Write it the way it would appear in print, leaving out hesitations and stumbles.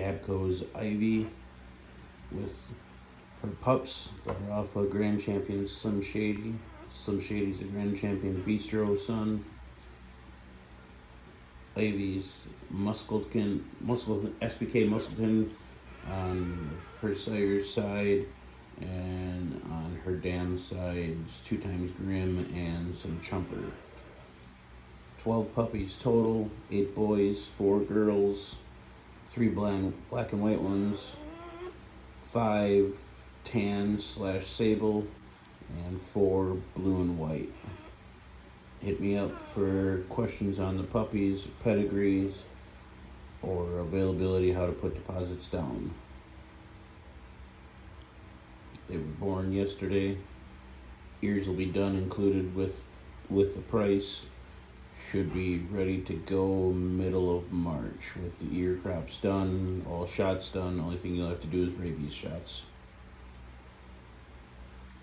Gabco's Ivy with her pups that are off a Grand Champion Slim Shady. Slim Shady's a Grand Champion Bistro son. Ivy's SBK Muscleton on her sire's side, and on her dam's side it's 2 times Grim and some Chumper. 12 puppies total, 8 boys, 4 girls, 3 black and white ones, 5 tan/sable, and 4 blue and white. Hit me up for questions on the puppies, pedigrees, or availability, how to put deposits down. They were born yesterday. Ears will be done, included with the price. Should be ready to go middle of March with the ear crops done, all shots done. Only thing you'll have to do is rabies shots.